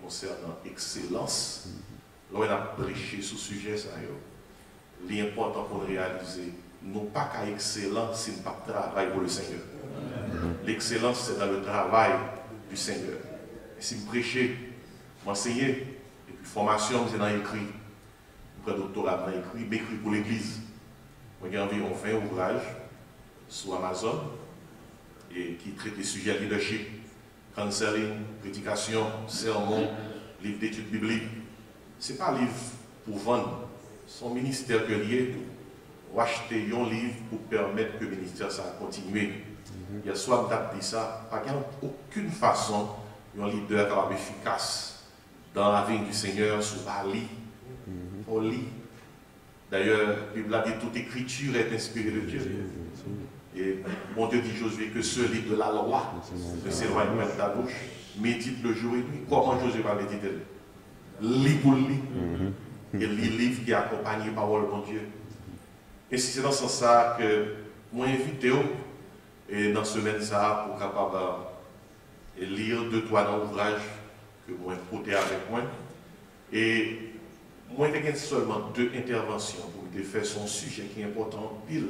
concernant excellence. Là, on a prêché sur ce sujet, ça y est. L'important pour réaliser, non pas qu'à excellence, c'est pas de travail pour le Seigneur. L'excellence, c'est dans le travail du Seigneur. Et si vous prêchez, m'enseigner, et puis formation, c'est dans l'écrit. Après doctorat dans l'écrit, m'écrit pour l'Église. Moi, j'ai environ 20 ouvrages sur Amazon et qui traitent des sujets leadership, counseling, prédication, sermon, livre d'études bibliques. Ce n'est pas un livre pour vendre. Son ministère que lié, ou acheter un livre pour permettre que le ministère ça continue. Il y a soit dit ça, pas aucune façon un leader capable efficace dans la vie du Seigneur sous Ali. Pour lire. D'ailleurs, la Bible a dit toute écriture est inspirée de Dieu. Et mon Dieu dit Josué que ce livre de la loi ne s'éloigne pas de ta bouche, médite le jour et nuit. Comment Josué va méditer? Lis pour lire. Et lis le livre qui accompagne la parole de mon Dieu. Et c'est dans ce sens que moi invite et dans ce semaine ça pour capable lire 2-3 ouvrages que moi porté avec moi. Et moi j'ai seulement 2 interventions pour me faire son sujet qui est important pile.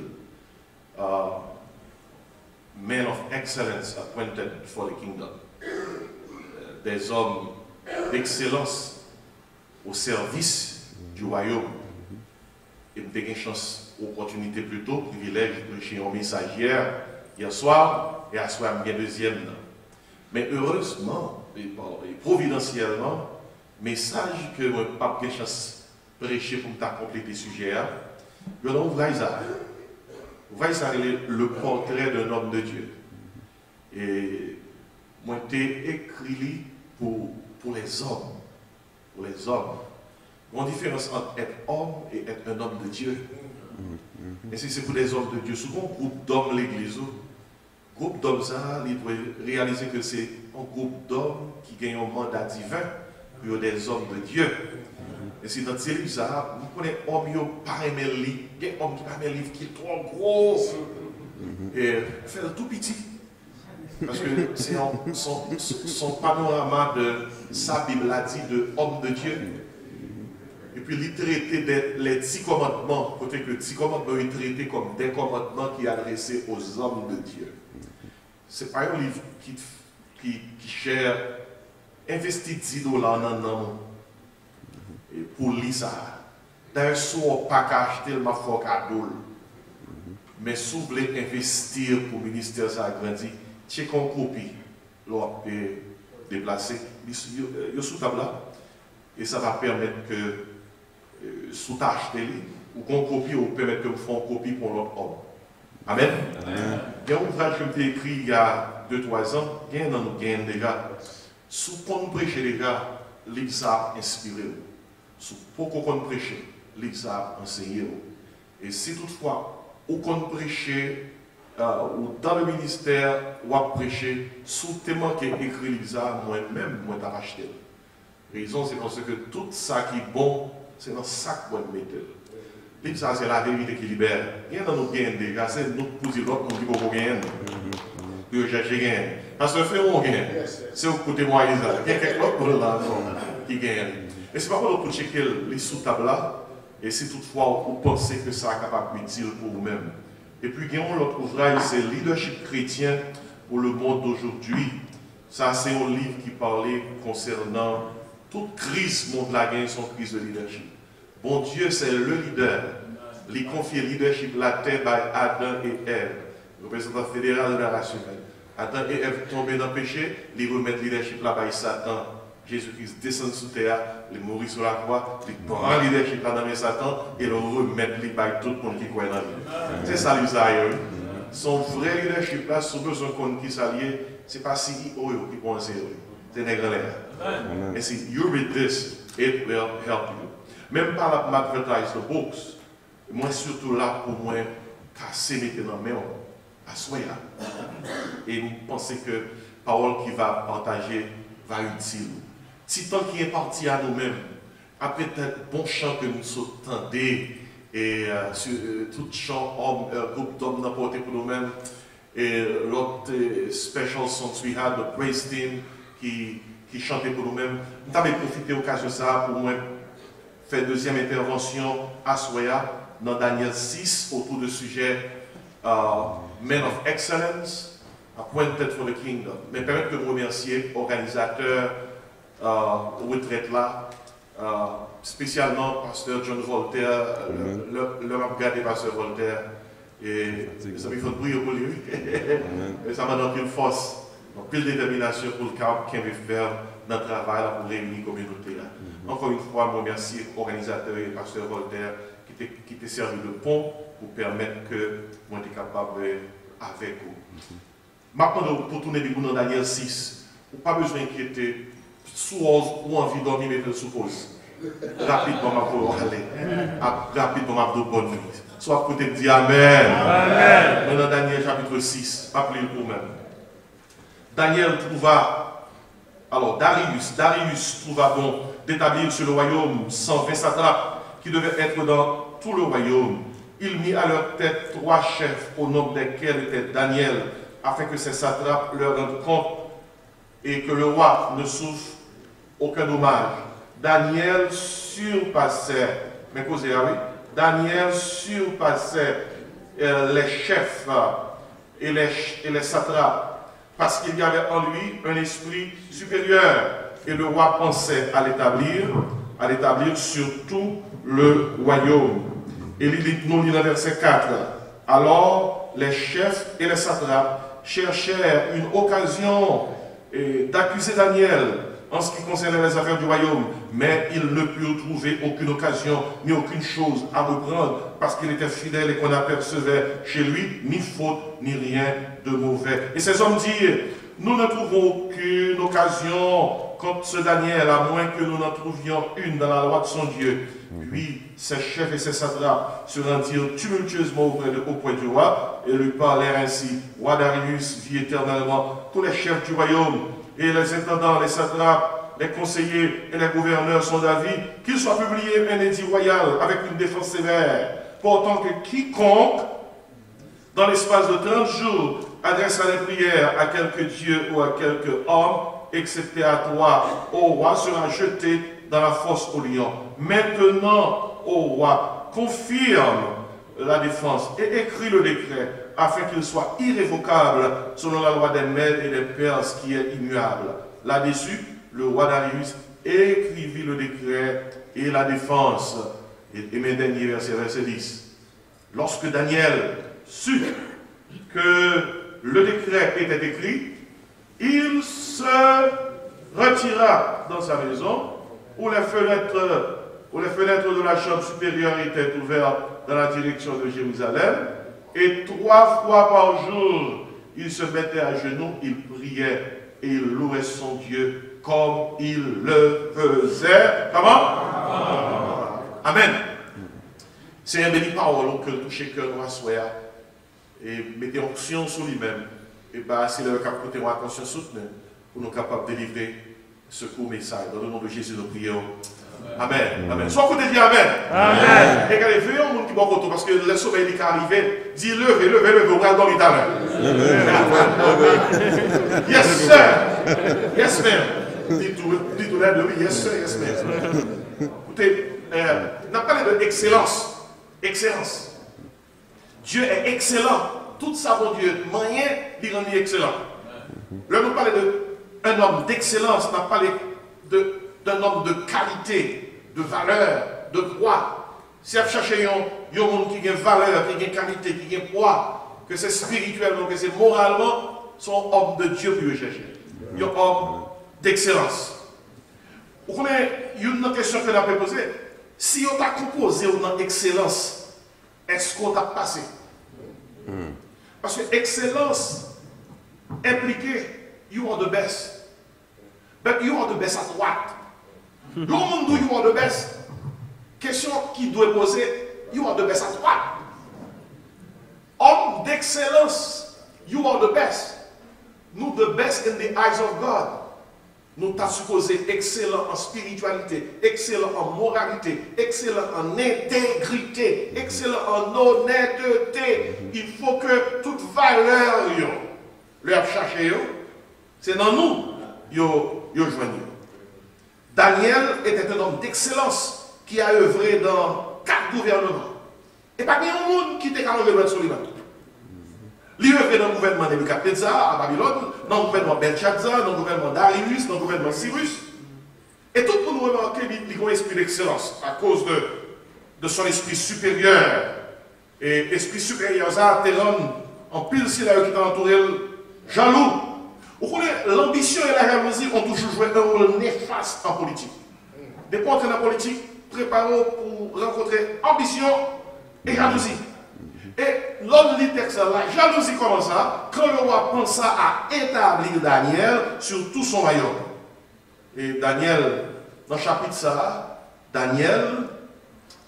Men of excellence appointed for the kingdom. Des hommes d'excellence au service du royaume. Et j'ai eu une chance, opportunité plutôt, privilège de prêcher un message hier soir, et à soir, il y a deuxième. Mais heureusement, et providentiellement, message que je n'ai pas eu chance de prêcher pour me compléter le sujet, je vais ouvrir ça. Vous voyez, le portrait d'un homme de Dieu. Et moi, j'ai écrit pour les hommes. Pour les hommes. Il y a une différence entre être homme et être un homme de Dieu. Et si c'est pour des hommes de Dieu, souvent, un groupe d'hommes l'église, un groupe d'hommes, ça, il faut réaliser que c'est un groupe d'hommes qui gagnent un mandat divin pour des hommes de Dieu. Et si dans ces livres, vous connaissez homme qui n'a pas aimé le livre. Il y a des hommes qui n'ont pas aimé le livre qui est trop gros. Et fait le tout petit. Parce que c'est son panorama de sa Bible a dit de homme de Dieu. Et puis il traitait les 10 commandements. Côté que les 10 commandements est traité comme des commandements qui sont adressés aux hommes de Dieu. Ce n'est pas un livre qui cherche investir 10 dollars dans un et pour lire ça. D'ailleurs, si on n'a pas acheter le faut cadeau. Mais si vous voulez investir pour le ministère, ça a grandi, check en copie, l'on peut déplacer, il sous table là, et ça va permettre que, sous t'acheter, ou qu'on copie, ou permettre que vous fassiez une copie pour l'autre homme. Amen. Il y a un ouvrage que j'ai écrit il y a 2-3 ans, il y a un déjà, sous qu'on prêche déjà, livre ça inspiré. Sous pourquoi qu'on prêche, livre ça enseigné. Et si toutefois, ou qu'on prêche, ou dans le ministère, ou à prêcher, sous tellement qui est écrit livre ça, moi-même, moi t'ai acheté. La raison, c'est parce que tout ça qui est bon, c'est dans ça que moi je mets. Livre ça, c'est la vérité qui libère. Il y a dans nos gains déjà, c'est nous poser l'autre, nous dit qu'on gagne. Que j'ai gagné. Parce que fait on gagne. C'est au côté moyen, il y a quelqu'un d'autre là qui gagne. Et c'est pas pour checker les sous-tables là, et si toutefois vous pensez que ça est capable d'être utile pour vous-même. Et puis, il y a l'autre ouvrage, c'est Leadership chrétien pour le monde d'aujourd'hui. Ça, c'est un livre qui parlait concernant toute crise, monde la gagne, son crise de leadership. Bon Dieu, c'est le leader. Il confie le leadership la terre par Adam et Ève, représentant fédéral de la race humaine. Adam et Ève tombés dans le péché, ils remettent le leadership là par Satan. Jésus-Christ descend sous terre, il mourit sur la croix, il prend le leadership là dans Satan et le remet par tout le monde qui croit dans lui. C'est ça l'Isaïe. Son vrai leadership là, son besoin qu'on qui s'allie, ce n'est pas CEO qui pense, c'est nègre. Et si you read this, it will help you. Même pas m'advertise the books, moi surtout là pour moi casser mes dans mes mains, à soi là. Et vous pensez que la parole qui va partager va utile. Si tant qui est parti à nous-mêmes, après bon chant que nous entendons, et sur tout chant, groupe d'hommes n'importe pour nous-mêmes, et l'autre special songs we had, the praise team, qui qui chantait pour nous-mêmes. Nous avons profité de l'occasion de ça pour moi faire deuxième intervention à Soya dans Daniel 6 autour du sujet Men of Excellence, Appointed for the Kingdom. Mais permettez-moi de remercier l'organisateur retraite là, spécialement Pasteur John Voltaire, le regardé Pasteur Voltaire. Et ça me fait briller pour lui. Et ça m'a donné une force, une détermination pour le cap qu'il veut faire dans le travail pour réunir la communauté. Encore une fois, je remercie l'organisateur et le Pasteur Voltaire qui t'a servi de pont pour permettre que moi sois capable avec vous. Maintenant, pour tourner dans Daniel 6, vous n'avez pas besoin d'inquiéter, ou envie de dormir, mais je suppose. Rapidement, je vais aller. Rapidement, je vais bonne nuit. Soit peut-être dire Amen. Amen. Dans Daniel chapitre 6, pas plus pour même. Daniel trouva, alors Darius trouva bon d'établir sur le royaume 120 satrapes qui devaient être dans tout le royaume. Il mit à leur tête 3 chefs au nom desquels était Daniel, afin que ces satrapes leur rendent compte et que le roi ne souffre aucun dommage. Daniel surpassait, mais causez oui, Daniel surpassait les chefs et les satrapes parce qu'il y avait en lui un esprit supérieur et le roi pensait à l'établir sur tout le royaume. Et il nous lit dans verset 4. Alors les chefs et les satrapes cherchèrent une occasion d'accuser Daniel en ce qui concernait les affaires du royaume, mais ils ne purent trouver aucune occasion ni aucune chose à reprendre parce qu'il était fidèle et qu'on n'apercevait chez lui ni faute ni rien de mauvais. Et ces hommes dirent, nous ne trouvons aucune occasion contre ce Daniel, à moins que nous n'en trouvions une dans la loi de son Dieu. Puis ses chefs et ses satrapes se rendirent tumultueusement auprès du roi et lui parlèrent ainsi. Roi Darius vit éternellement. Tous les chefs du royaume et les intendants, les satrapes, les conseillers et les gouverneurs sont d'avis qu'il soit publié un édit royal avec une défense sévère, portant que quiconque, dans l'espace de 30 jours, adressera des prières à quelque dieu ou à quelque homme, excepté à toi, ô roi, sera jeté dans la fosse au lion. Maintenant, ô roi, confirme la défense et écris le décret afin qu'il soit irrévocable selon la loi des Mèdes et des Perses qui est immuable. Là-dessus, le roi Darius écrivit le décret et la défense. Et mes derniers versets, verset 10. Lorsque Daniel sut que le décret était écrit, il se retira dans sa maison où les fenêtres de la chambre supérieure étaient ouvertes dans la direction de Jérusalem. Et 3 fois par jour, il se mettait à genoux, il priait et il louait son Dieu comme il le faisait. Comment? Amen. C'est un béni parole que tout chacun doit souhaiter et mettez onction sur lui-même. Et bien, c'est le cas de côté attention soutenue pour nous capables de délivrer ce court message. Dans le nom de Jésus, nous prions. Amen. Amen. Soit côté dit Amen. Amen. Regardez, venez au monde qui bon côté parce que le sommeil est arrivé. Dis levez, on va dormir tout à l'heure. Yes, sir. Yes, ma'am. Dis-tout là de oui. Yes, sir. Yes, ma'am. Écoutez, on a parlé d'excellence. Excellence. Dieu est excellent. Tout ça, mon Dieu, moyen d'y rendre excellent. Là, nous parlons d'un homme d'excellence. On a parlé d'un homme de qualité, de valeur, de poids. Si vous cherchez un monde qui a valeur, qui a qualité, qui a poids, que c'est spirituellement, que c'est moralement, son homme de Dieu que vous cherchez. Un homme d'excellence. Vous connaissez une question que vous avez posée. Si on t'a composé une excellence, est-ce qu'on t'a passé? Parce que excellence implique you are the best. But you are the best at what? Le monde où you are the best, question qui doit poser, you are the best at what? Homme d'excellence, you are the best. Nous the best in the eyes of God. Nous t'as supposé excellent en spiritualité, excellent en moralité, excellent en intégrité, excellent en honnêteté. Il faut que toute valeur, leur chercher, c'est dans nous, joignent. Daniel était un homme d'excellence qui a œuvré dans 4 gouvernements. Et pas qu'il y a un monde qui était capable de le Soliman. Il a œuvré dans le gouvernement de Nebuchadnezzar à Babylone, dans le gouvernement Belshazzar, dans le gouvernement Darius, dans le gouvernement Cyrus. Et tout pour nous remarquer qu'il a un esprit d'excellence à cause de son esprit supérieur. Et esprit supérieur, ça, t'es l'homme en pile si là qui t'a entouré jaloux. Vous connaissez, l'ambition et la jalousie ont toujours joué un rôle néfaste en politique. Des points dans la politique, préparez pour rencontrer ambition et jalousie. Et l'homme dit texte, la jalousie commence quand le roi pensa à établir Daniel sur tout son royaume. Et Daniel, dans le chapitre ça, Daniel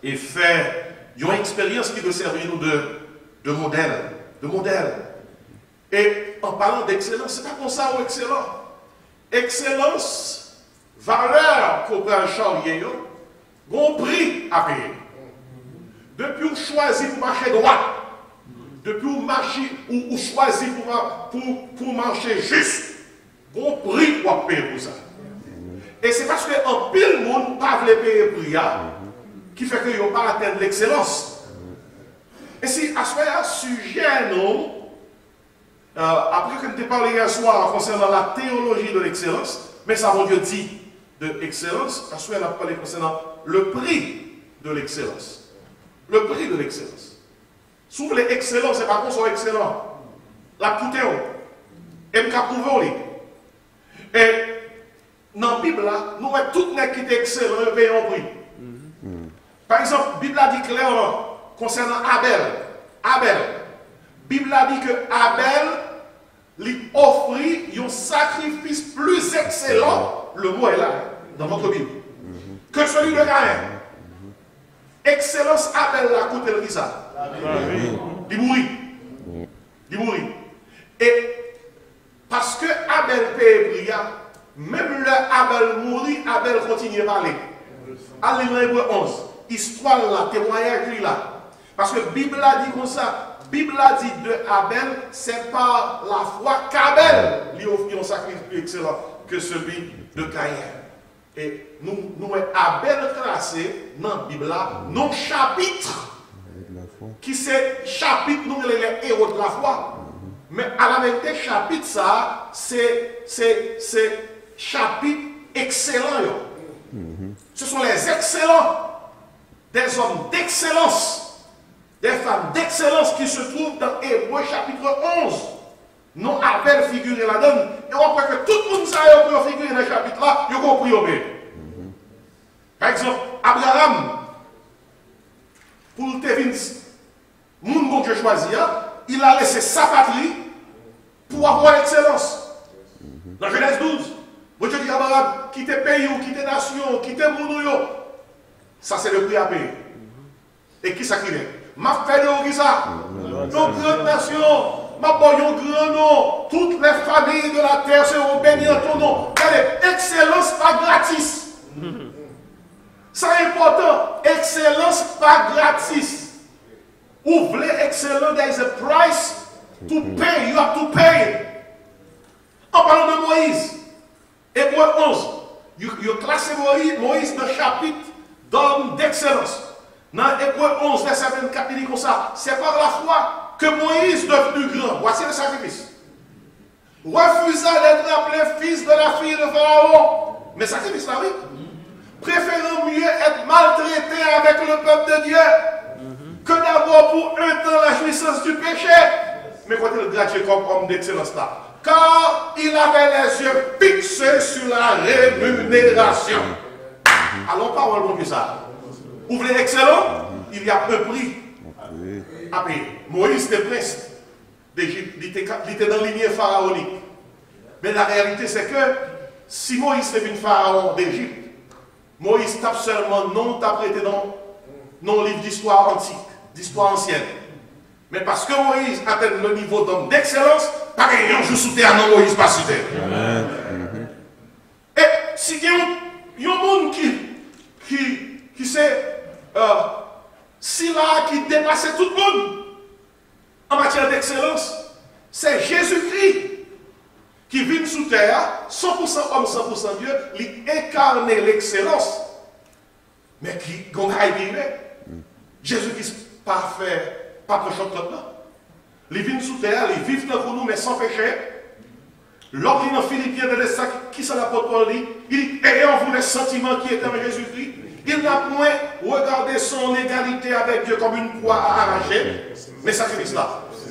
est fait une expérience qui doit servir nous de modèle. Et en parlant d'excellence, ce n'est pas comme ça ou excellent. Excellence, valeur qu'on prend en charge, bon prix à payer. Depuis qu'on choisit pour marcher droit, depuis qu'on choisit pour marcher juste, bon prix pour payer pour ça. Et c'est parce qu'en pile monde ne pas payer pour ça qui fait qu'ils n'ont pas atteint l'excellence. Et si à ce sujet, non, après que nous avons parlé hier soir concernant la théologie de l'excellence, mais ça, mon Dieu dit de l'excellence, à ce moment-là, on a parlé concernant le prix de l'excellence. Le prix de l'excellence. Si vous voulez excellent, c'est pas qu'on soit excellent. La coûté, et me prouver. Et dans la Bible, nous avons tout le qui est excellent, nous payons un prix. Par exemple, la Bible a dit clairement concernant Abel. La Bible a dit que Abel lui offrit un sacrifice plus excellent, le mot est là, dans votre Bible, que celui de Caïn. Excellence Abel l'a coûté le ça. Il mourit. Et parce que Abel paye prière, même le Abel mourit, Abel continue à parler. Allez dans Hébreu 11. Histoire là, témoignage là. Parce que la Bible a dit comme ça. La Bible a dit de Abel, c'est par la foi qu'Abel lui offrit un sacrifice plus excellent que celui de Caïn. Et nous Abel classé dans la Bible là, non chapitre, qui c'est chapitre, nous les héros de la foi. Mais à la vérité, chapitre ça, c'est chapitre excellent. Ce sont les excellents. Des hommes d'excellence, des femmes d'excellence qui se trouvent dans Hébreu chapitre 11. Non Abel figuré là-dedans. Et on croit que tout le monde sait figurer dans ce chapitre-là, il a compris. Par exemple, Abraham, pour le Tevins, mon Dieu choisi, il a laissé sa patrie pour avoir l'excellence. Dans Genèse 12, mon Dieu dit à Abraham, quittez pays, quittez nation, quittez monde. Ça, c'est le prix à payer. Et qui ça qui est? Ma fait de ça. Nos grandes nations, ma boyon grand nom, toutes les familles de la terre seront bénies en ton nom. Regardez, excellence pas gratis. C'est important. Excellence pas gratis. Vous voulez excellent, there is a price to pay. You have to pay. En parlant de Moïse, Hébreu 11, vous classez Moïse dans le chapitre d'homme d'excellence. Dans Hébreu 11, verset 24, il dit comme ça, c'est par la foi que Moïse devenu grand. Voici le sacrifice. Refusa d'être appelé fils de la fille de Pharaon. Mais sacrifice là, oui. Préférant mieux être maltraité avec le peuple de Dieu que d'avoir pour un temps la jouissance du péché. Mais quand il gratuit comme homme d'excellence là, car il avait les yeux fixés sur la rémunération. Allons pas voir bon ça. Vous voulez excellent? Il y a un prix à payer. Moïse était prince d'Égypte. Il était dans la lignée pharaonique. Mais la réalité, c'est que si Moïse est une pharaon d'Égypte, Moïse tape seulement non prêté dans le livre d'histoire antique, d'histoire ancienne. Mais parce que Moïse atteint le niveau d'homme d'excellence, pas qu'il joue sous terre, non, Moïse pas sous terre. Et si il y a un monde qui sait, si là, qui dépassait tout le monde en matière d'excellence, c'est Jésus-Christ. qui vient sous terre, 100% homme, 100% Dieu, il incarne l'excellence, mais qui gagne Jésus-Christ parfait, pas de choc là. Il vient sous terre, il vit dans nous, mais sans péché. L'homme dit dans Philippiens, qui c'est l'apôtre Paul dit, il est en vous les sentiments qui étaient en Jésus-Christ. Il n'a point regardé son égalité avec Dieu comme une proie à arracher, mais sacrifice là.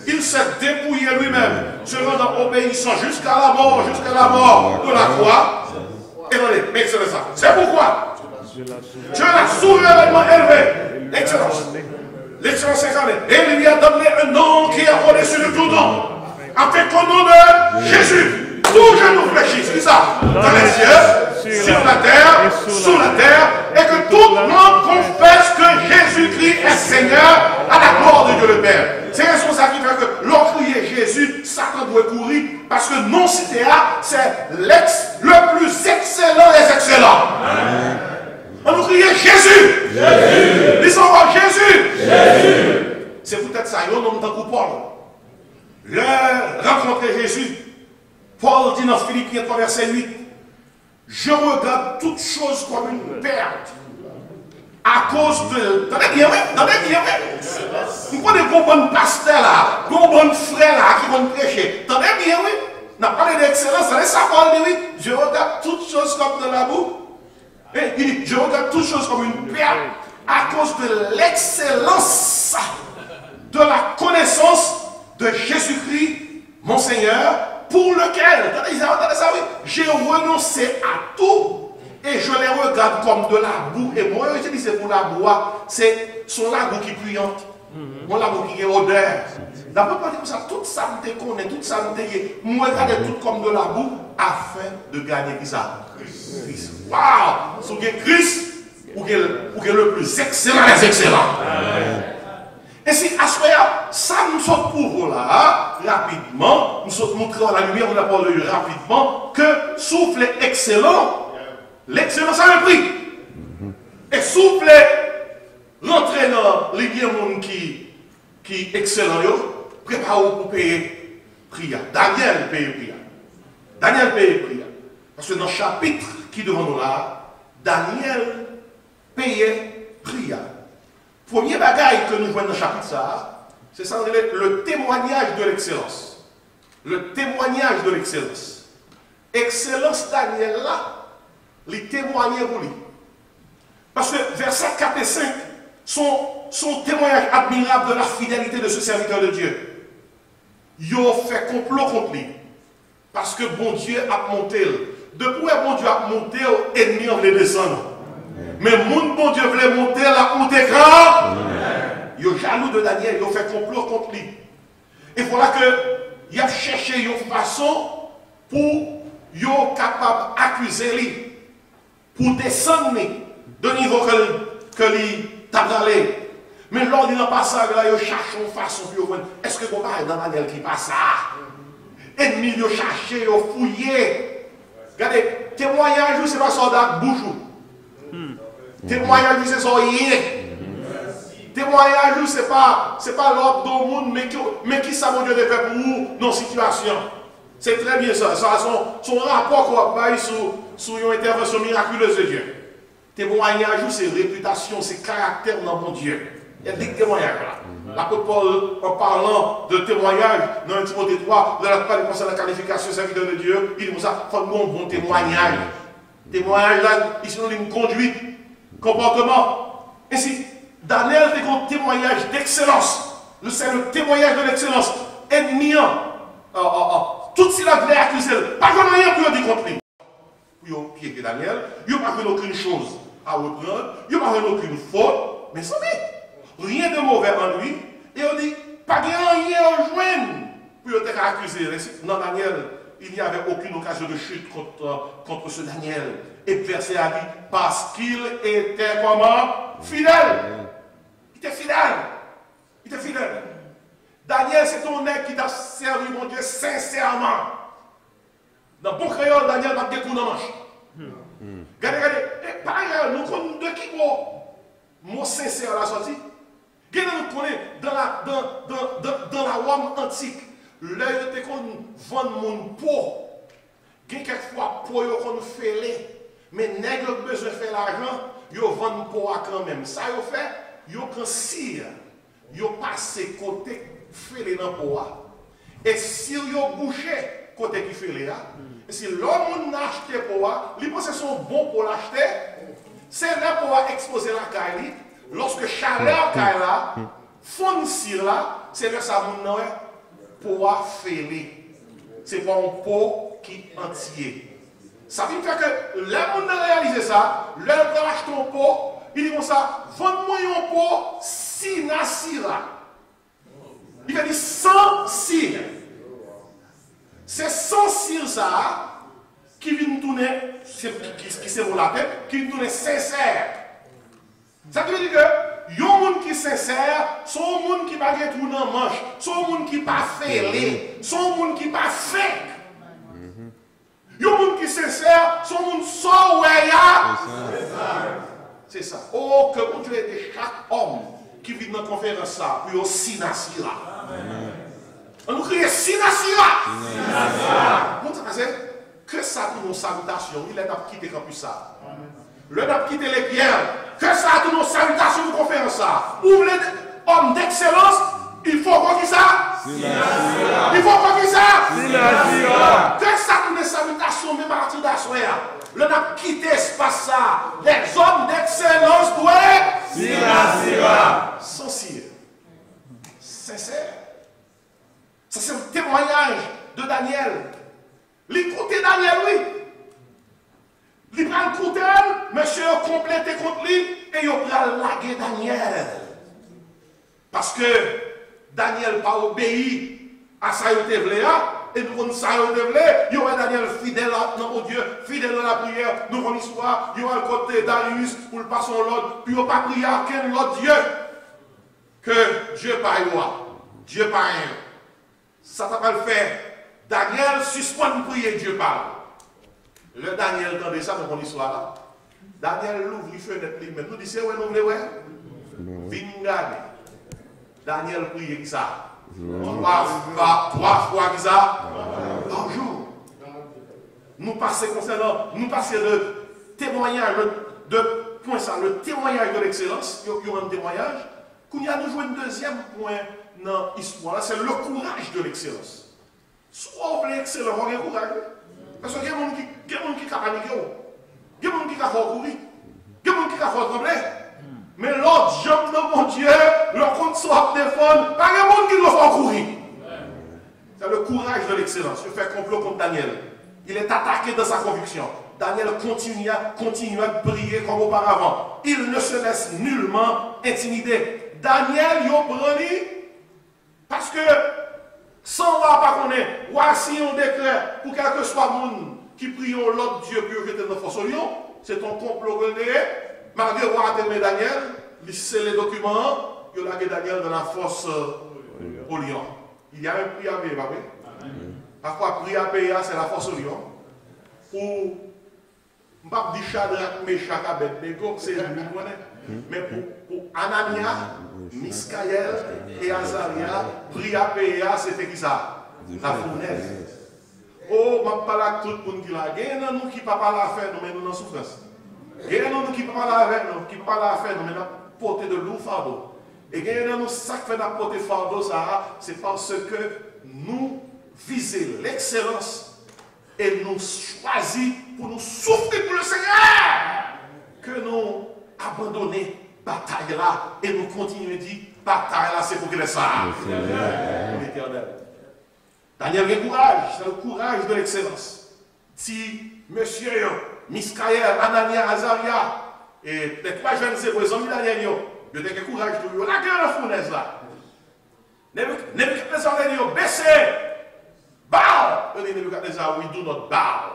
Il s'est dépouillé lui-même, se rendant obéissant jusqu'à la mort de la croix. Et regardez, mais c'est ça. C'est pourquoi Dieu l'a souverainement élevé. L'excellence. L'excellence incarnée. Et il lui a donné un nom qui est au-dessus de tout nom. Avec le nom de Jésus. Tout genou fléchit, c'est ça. Dans les cieux, sur la terre, sous la terre, et que tout le monde confesse que Jésus-Christ est Seigneur à la gloire de Dieu le Père. C'est raison ça qui fait que l'on criait Jésus, Satan doit courir, parce que non cité c'est le plus excellent des excellents. On nous criait Jésus. Jésus. Ils sont encore Jésus. Jésus. C'est peut-être ça, ils ont tant Paul. Le rencontrer Jésus. Paul dit dans Philippiens 3, verset 8, je regarde toutes choses comme une perte à cause de... T'entendez bien, oui? T'entendez bien, oui? Vous prenez vos bonnes pasteurs là, vos bonnes frères là qui vont prêcher. T'entendez bien, oui? On a parlé d'excellence, ça Paul dit, oui, je regarde toutes choses comme de la boue. Et il dit, je regarde toutes choses comme une perte à cause de l'excellence de la connaissance de Jésus-Christ, mon Seigneur, pour lequel, attendez ça, oui, j'ai renoncé à tout et je les regarde comme de la boue. Et moi, je dis c'est pour la boue, c'est son la boue qui puante, mon la boue qui est odeur. D'abord, comme ça, toute ça me connaît, toute ça me dégué. Moi, je regarde tout comme de la boue afin de gagner qui ça? Christ. Waouh! Si vous avez Christ, vous avez le plus excellent des excellents. Et si à ce moment-là, ça nous saute pour vous là, rapidement, nous saute montrer à la lumière, on a parlé rapidement, que souffle excellent, l'excellence a un prix. Et souffle, rentrer dans les biens qui est excellent, préparez-vous pour payer prière. Daniel paye prière. Daniel paye prière. Parce que dans le chapitre qui devant nous là, Daniel payait prière. Premier bagaille que nous voyons dans le chapitre ça, c'est ça, le témoignage de l'excellence. Le témoignage de l'excellence. Excellence Daniel là, les témoigner pour lui. Parce que versets 4 et 5 sont témoignage admirable de la fidélité de ce serviteur de Dieu. Il a fait complot contre lui. Parce que bon Dieu a monté. Depuis bon Dieu a monté, l'ennemi en voulait descendre. Mais mon bon Dieu voulait monter la honte est grande. Il est jaloux de Daniel, il a fait complot contre lui. Et voilà qu'il a cherché une façon pour être capable d'accuser lui, pour descendre de niveau que lui t'a allé. Mais lors du passage, là, il cherche une façon pour voir. Est-ce que vous parlez dans Daniel qui passe ça? Ennemi, il cherché, il a fouillé. Regardez, témoignage, c'est pas soldat, bouchou. Témoignage, c'est son yé. Témoignage, c'est pas l'ordre du monde, mais qui ça, mon Dieu, de faire pour nous, nos situations. C'est très bien ça. Ça a son rapport qu'on a sur une intervention miraculeuse de Dieu. Témoignage, c'est réputation, c'est caractère dans mon Dieu. Il y a des témoignages là. L'apôtre Paul, en parlant de témoignage, dans Timothée 3, dans la part concernant la qualification serviteur de Dieu, il dit ça, il faut un bon témoignage. Témoignage là, ici, on a une conduite. Comportement. Ainsi, Daniel fait un témoignage d'excellence. C'est le témoignage de l'excellence. Admirant. Tout ce qu'il a accusé. Pas de rien pour dire contre lui. Pour piéger Daniel, il n'y a pas fait aucune chose à reprendre. Il n'y a pas fait aucune faute. Mais ça rien de mauvais en lui. Et on dit, pas de rien à joindre pour être accusé. Dans Daniel, il n'y avait aucune occasion de chute contre ce Daniel. Et verset a dit, parce qu'il était comment? Fidèle. Il était fidèle. Il était fidèle. Daniel, c'est ton nègre qui t'a servi, mon Dieu, sincèrement. Dans bon créole, Daniel va des coups dans la manche. Regardez. Et par ailleurs, nous connaissons de qui mot sincère à la sortie. Regardez, nous connaissons dans la Rome antique, l'œil de qu'on vend mon peau quelquefois pour yo qu'on fait mais nèg yo besoin faire l'argent, yo vend pour quand même. Ça yo fait, yo prend cire, yo passe côté fait dans pour. Et si yo bouché côté qui fait là, si l'homme n'a acheté pour, il pense que son bon pour l'acheter, c'est là pour exposer la caille. Lorsque chaleur caille là, fond cire là, c'est là ça mon pour faire. C'est pas un pot qui entier. Ça veut dire que les gens réaliser ça, leur acheter un pot, ils disent comme ça, vends-moi un pot sina sira. Il va dire sans cire. C'est sans cire ça qui vient tourner, qui c'est la tête, qui vient tourner sincère. Ça veut dire que les gens qui sont sincères sont les gens qui ne pas tout dans la manche, sont les gens qui ne pas fêlés, sont les gens qui ne pas fake. Les gens qui sont sincères sont les gens qui sont c'est ça. Oh, que vous avez chaque homme qui vit dans la conférence pour Sinasira. On nous crie Sinasira. Vous savez que ça pour nos salutations, il est quitté comme ça. Le n'a quitté les pierres. Que ça pour nos salutations pour conférence ça. Vous voulez homme d'excellence, il faut qu'on dise ça. Il faut qu'on dise ça. Que ça pour nos salutations, même à partir d'assoir. Le n'a quitté espace ça. Les hommes d'excellence doivent sans cire. Sincère. Ça c'est un témoignage de Daniel. L'écouter Daniel, oui. Il prend le couteau, monsieur a complété contre lui et il a lagué Daniel. Parce que Daniel n'a pas obéi à ça qu'il voulait. Et nous connaissons ça qu'il voulait. Il y a Daniel fidèle au Dieu, fidèle dans la prière. Nous connaissons l'histoire. Il y a le côté Darius pour le passer l'autre. Puis il n'a pas prié à quel autre Dieu que Dieu par roi. Dieu par un. Ça t'a pas le faire. Daniel suspend de prier, Dieu parle. Le Daniel entendait ça dans mon histoire là. Daniel l'ouvre, il fait net lui-même. Nous disons, ouais, nous voulons, ouais. Vingane. Daniel prie qui ça. Trois fois qui ça. Par jour. Nous passons concernant, nous passons le témoignage, de point ça, le témoignage de l'excellence. Il y a un témoignage. Qu'on y a nous joué un deuxième point dans l'histoire, c'est le courage de l'excellence. Soit on veut excellent, on a un courage. Parce qu'il y a des gens qui ont paniqué, il y a des gens qui ont courir, il y a des gens qui ont trembler. Mais l'autre, j'aime mon Dieu, leur compte soit défendre, pas de gens qui doivent courir. C'est le courage de l'excellence. Je fais complot contre Daniel. Il est attaqué dans sa conviction. Daniel continue à briller comme auparavant. Il ne se laisse nullement intimider. Daniel, il a parce que sans va pas connaître, voici un décret pour quel que soit le monde qui prie l'autre Dieu pour jeter dans la force au lion. C'est ton complot rené. Malgré roi Daniel, il sait les documents, il a lâché Daniel dans la force au lion. Il y a un prix à payer, pas vrai? Parfois, prix à payer, c'est la force au lion. Pour, je ne pas dire Shadrach, Meshach, Abednego, c'est lui qui connaît. Mais pour Anania, Miskaël et Azaria, prix à payer, c'était qui ça? La fournaise. Oh, je ne parle pas tout le monde qui l'a. Il y a nous qui ne parlent pas la faire, nous sommes en souffrance. Il y a nous qui ne parlent pas la faire, nous sommes porter de lourds fardeaux. Et il y a nous ça qui fait porter fardeau, c'est parce que nous visons l'excellence et nous choisissons pour nous souffrir pour le Seigneur que nous abandonnons la bataille là et nous continuons à dire bataille là c'est pour que les ça. L'éternel. Daniel a le courage, c'est le courage de l'excellence. Si monsieur Miskaël, Anania, Azaria et les trois jeunes c'est pour les amis Daniel, ils ont le courage de la guerre de fournaise là. Nebuchadnezzar a dit baissez, bow. Il dit Nebuchadnezzar, we do not bow.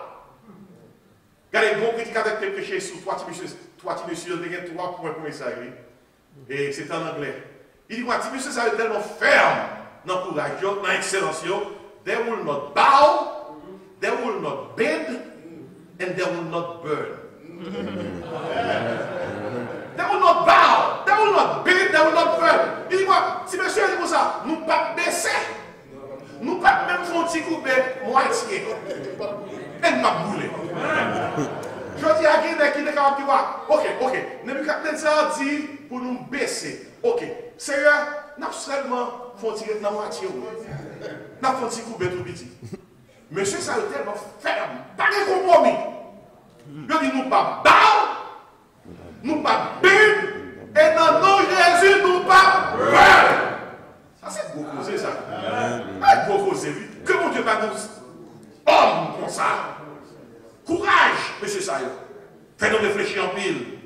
Regardez, bon critique avec tes péchés sous 3 Timothée, il y a 3 points pour ça. Et c'est en anglais. Il dit quoi, Timothée, ça est tellement ferme dans le courage, dans l'excellence. They will not bow, they will not bend, and they will not burn. They will not bow, they will not bend, they will not burn. Il dit quoi, si monsieur dit comme ça, nous ne pas baisser, nous ne pas même faire un petit coup de moitié. And m'a brûlé. Je dis à quelqu'un qui est capable de dire, ok, Nebuchadnezzar dit pour nous baisser. Ok, Seigneur, nous avons seulement fait dans la moitié. Nous avons fait couper tout petit. Monsieur, ça a été tellement ferme, pas de compromis. Je dis, nous pas bas, nous pas bim, et dans nos Jésus, nous pas bim. Ça, c'est gros causé, ça. C'est gros causé. Que mon Dieu va nous homme comme ça. Courage, monsieur Sayo. Fais-nous réfléchir en pile.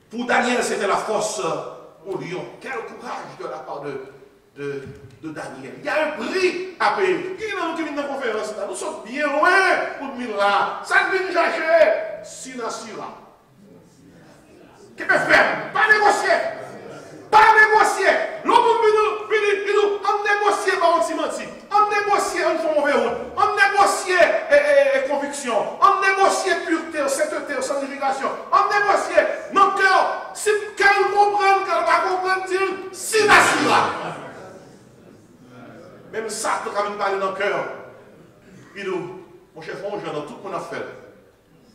Pour Daniel, c'était la force au lion. Quel courage de la part de Daniel. Il y a un prix à payer. Qui est dans la conférence là? Nous sommes bien loin pour le là. Ça ne vient chercher. Sinasira. Qui peut faire? Pas négocier. Pas négocier. L'homme nous on négocie par anti-menti. On négocie une forme de route. On négocie conviction. On négocie pureté, sainteté, sanctification. On négocie nos cœurs. Si qu'elle comprenne, qu'elle va comprendre, si Nasira. Même ça, tu as parler dans le cœur. Puis nous, mon chef, on dans tout ce qu'on a fait.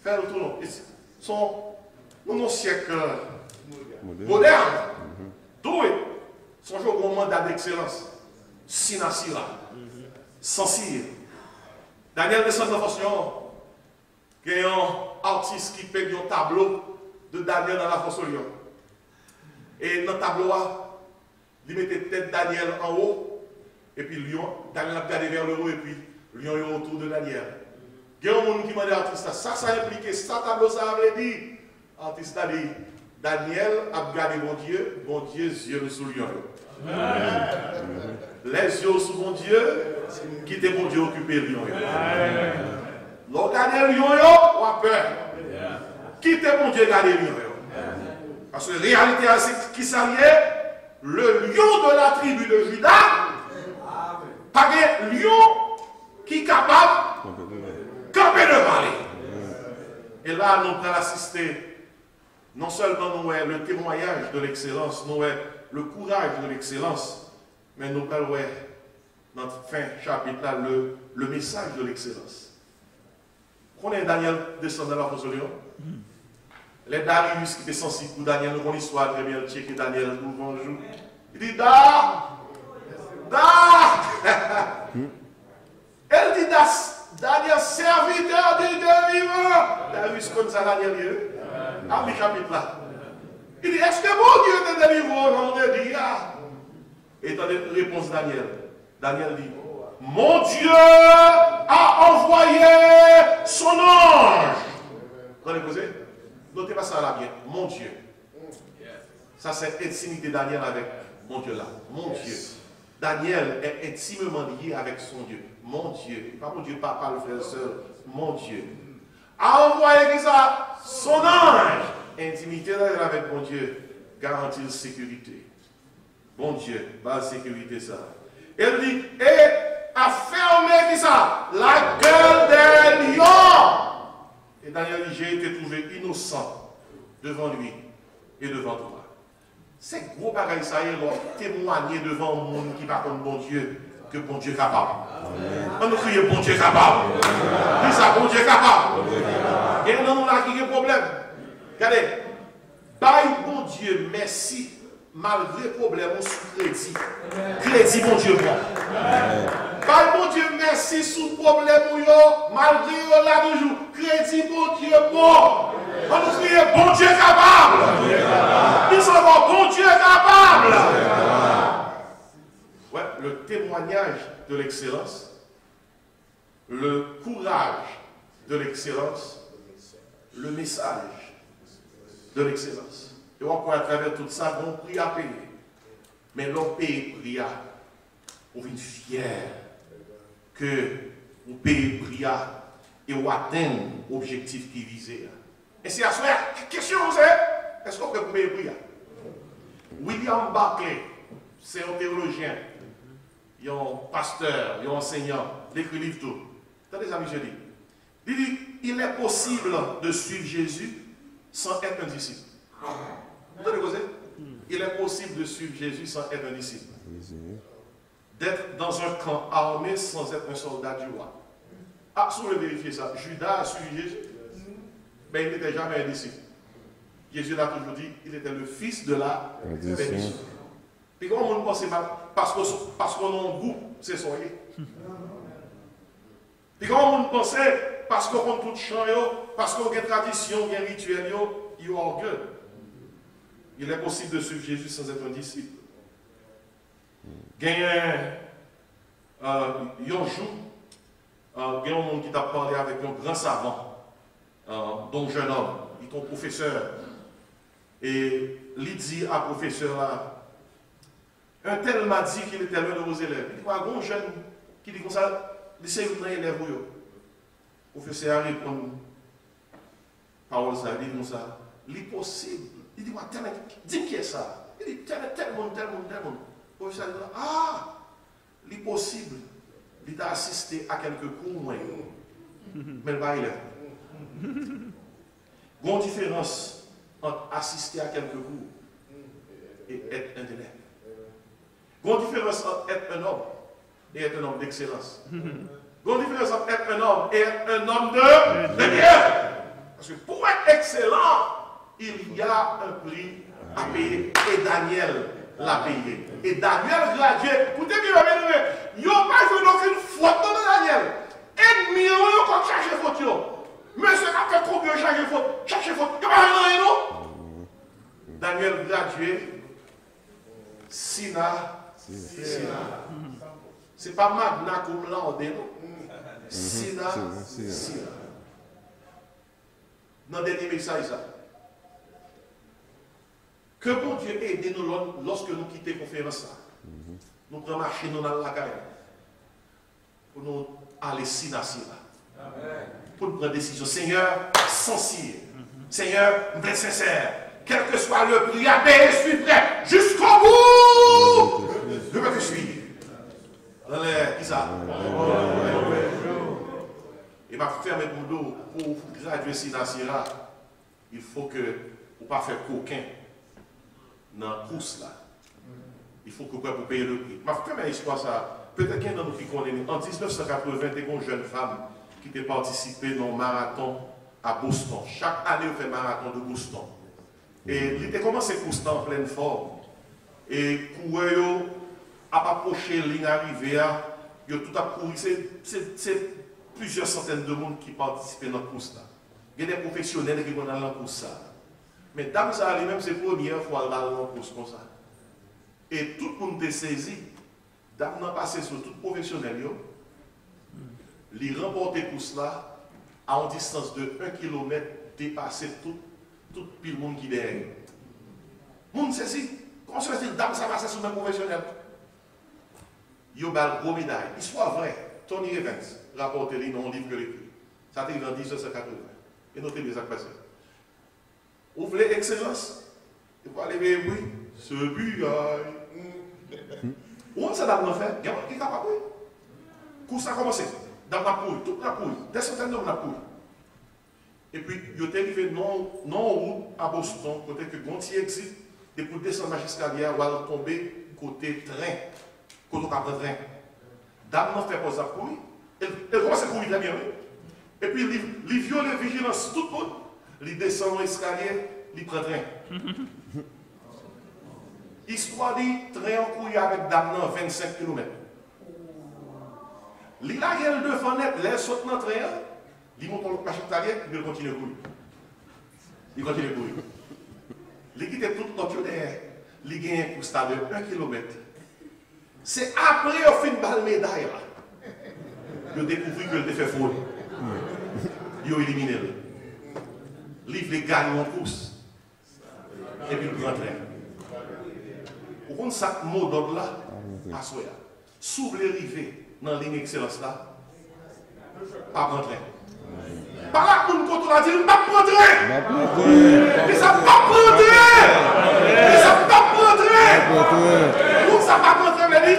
Faire le tour. Nous, nos siècles modernes, doués, sont joués au mandat d'excellence. Sinasira. Sans cire. Daniel descend dans la fonction. Il y a un artiste qui peint un tableau de Daniel dans la fonction. Et dans le tableau, il mettait tête Daniel en haut. Et puis lion, Daniel a regardé vers le haut et puis lion est autour de Daniel. Il y a un monde qui m'a dit artiste, ça implique, ça tableau, ça veut dire. Artiste a dit, Daniel a regardé mon Dieu, yeux sous lion. Les yeux sous mon Dieu, qui était mon Dieu occupé lion. L'on regarde lion, on a peur. Qui était mon Dieu regarder lion. Parce que la réalité, c'est qui s'alliait, le lion de la tribu de Juda, pas de lion qui est capable de camper devant lui. Et là, nous allons assister, non seulement nous le témoignage de l'excellence, nous le courage de l'excellence, mais nous allons notre fin chapitre là, le message de l'excellence. Quand Daniel descend dans la fosse de lion, les Darius qui étaient sensibles pour Daniel, nous avons l'histoire très bien que Daniel nous bonjour. Il dit elle dit Daniel, serviteur du Dieu vivant. Darius comme ça, Daniel, à mi chapitre là. Il dit, est-ce que mon Dieu te délivre? Non, on dit, ah. Et dans la réponse Daniel, Daniel dit, mon Dieu a envoyé son ange. Vous allez poser? Notez pas ça là bien. Mon Dieu. Ça c'est intimité Daniel avec mon Dieu là. Mon Dieu. Daniel est intimement lié avec son Dieu. Mon Dieu. Pas mon Dieu, papa, le frère et soeur. Mon Dieu. A envoyé ça, son ange. Intimité avec mon Dieu garantit sécurité. Bon Dieu, base sécurité ça. Elle dit, et a fermé qui ça? La gueule des lions. Et Daniel dit, j'ai été trouvé innocent devant lui et devant toi. C'est gros bagaille ça, il va témoigner devant le monde qui va comme bon Dieu, que bon Dieu est capable. On nous crie bon Dieu est capable. Dis ça, bon Dieu est capable. Et nous avons là qui a un problème. Regardez, bye bon Dieu, merci, malgré le problème, on sous crédit. Crédit, bon Dieu, bon. Bye bon Dieu, merci, sous problème, malgré là toujours. Crédit, bon Dieu, bon. On nous crie bon Dieu est capable. Dis encore, bon Dieu est capable. Ouais, le témoignage de l'excellence, le courage de l'excellence, le message de l'excellence. Et on croit à travers tout ça, on prie à payer. Mais l'on paye pria, on vient fier que on paye pria et on atteint l'objectif qui visait. Et c'est à ce moment-là, question c'est, est-ce qu'on peut payer pria? William Barclay, c'est un théologien, il y a un pasteur, il y a un enseignant, il écrit livre tout. Attendez, amis, je dis. Il dit, il est possible de suivre Jésus sans être un disciple. Vous entendez quoi? Il est possible de suivre Jésus sans être un disciple. D'être dans un camp armé sans être un soldat du roi. Ah, si vous voulez vérifier ça, Judas a suivi Jésus. Mais il n'était jamais un disciple. Jésus l'a toujours dit, il était le fils de la bénédiction. Puis comment on pense mal? Parce qu'on a un goût, c'est soyez. Puis comment on pense parce qu'on a tout chant, parce qu'on a des traditions, des rituels, il y a orgueil. Il est possible de suivre Jésus sans être un disciple. Il y a un jour, il y a un monde qui t'a parlé avec un grand savant, dont jeune homme, il est ton professeur. Et il dit à professeur là, un tel m'a dit qu'il était l'un de vos élèves. Il dit quoi, un jeune qui dit comme ça, il sait où il est élève. Le professeur répond, parole ça, il dit comme ça, l'impossible. Il dit quoi, dis qui est ça? Il dit tel monde. Le professeur dit, ah, l'impossible. Il t'a assisté à quelques cours, mais il va élève. Il y a une différence entre assister à quelques cours et être un élève. Il y a une différence entre être un homme et être un homme d'excellence. Il y a une différence entre être un homme et être un homme de guerre. Parce que pour être excellent, il y a un prix à payer. Et Daniel l'a payé. Et Daniel gradué. Écoutez bien, il n'y a pas joué aucune faute dans Daniel. Ennemi, on va chercher faute. Monsieur a fait trop bien chercher faute. Chercher faute. Il n'y a pas rien, non? Daniel gradué. Sina. C'est pas Magna comme là, on dit, non? Sina. Dans le dernier message, ça. Que bon Dieu aide nous lorsque nous quittons la conférence. Nous prenons marcher dans la caille. Pour nous aller Sina. Pour nous prendre décision. Seigneur, sincère. Seigneur, vrai sincère. Quel que soit le prix à payer, je suis prêt jusqu'au bout. Je veux te suivre. Qui ça? Et ma ferme mon dos pour graduer Sina. Il faut que vous ne pas faire coquin dans la course là. Il faut que vous payiez le prix. Ma ferme histoire ça. Peut-être qu'il y en a qui connaissent. En 1980, il y a une jeune femme qui a participé dans un marathon à Boston. Chaque année, on fait un marathon de Boston. Et il a commencé à en pleine forme. Et courir, à approcher la ligne arrivée, il a tout à courir. C'est plusieurs centaines de monde qui participent dans la course. Il y a des professionnels qui vont dans la course. Mais dame ça même c'est la première fois dans la course comme ça. Et tout le monde est saisi. Dame n'a passé sur tout professionnel. Il remporte la course là à une distance de 1 km, dépasser tout le monde qui est derrière. Le monde saisi. Comment se fait-il dame ça passe sur un professionnel? Il y a une gros médaille. Histoire vraie. Tony Evans rapporte dans un livre que l'écrit. Ça arrive en 1980. Et notez les actes passés. Vous voulez excellence? Vous allez dire oui. Ce but, où ça dame fait? Il y a qui est capable. Quand ça a commencé, dans la pouille, toute la pouille, des centaines de la pouille. Et puis, il est arrivé non à Boston, côté que Gontier existe, et pour descendre jusqu'à l'escalier, ou alors tomber côté train, côté train. Dame n'a fait pas ça couille. Elle commence à courir très bien. Et puis, il viole la vigilance tout le monde. Il descend l'escalier, il prend train. Histoire dit, train en couille avec dame 25 km. Il a eu deux fenêtres, il saute dans le train, il monte le machin talier, il continue à courir. Il continue à courir. Il quitte tout le temps derrière. Il gagne un constat de 1 km. C'est après qu'il a fait une balle médaille. Il a découvert qu'il a fait fraude. Il a éliminé. Il gagne en course. Et puis il prend train. Pour qu'on sac mot d'ordre là, à soi. Si vous voulez arriver dans la ligne excellence là, pas prendre train. Par là, pour nous contrôler, on dit, pas prendre train. Et ça pas prendre train. Et ça pas prendre train. Pour ça pas prendre train, on dit,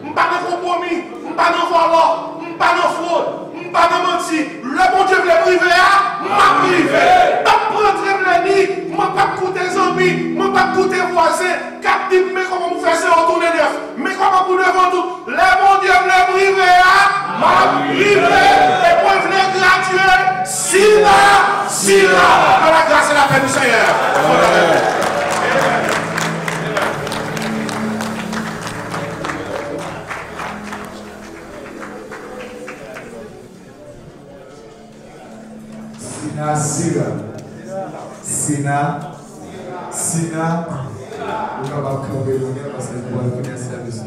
on pas de compromis, on pas de vol, on pas de fraude, on pas de mentir. Le bon Dieu veut priver, m'a privé. Pas prendre train, on dit, m'a pas coûter amis, m'a pas coûter voisins. Cap dit, mais comment vous faites ça, on tourne neuf. Mais comment pour devant tout, les bons dieux me privé, m'a privé, et pour venir gratuit, Sina, dans la grâce et la paix du Seigneur. Sina, nous sommes capables de camper parce que nous allons venir service.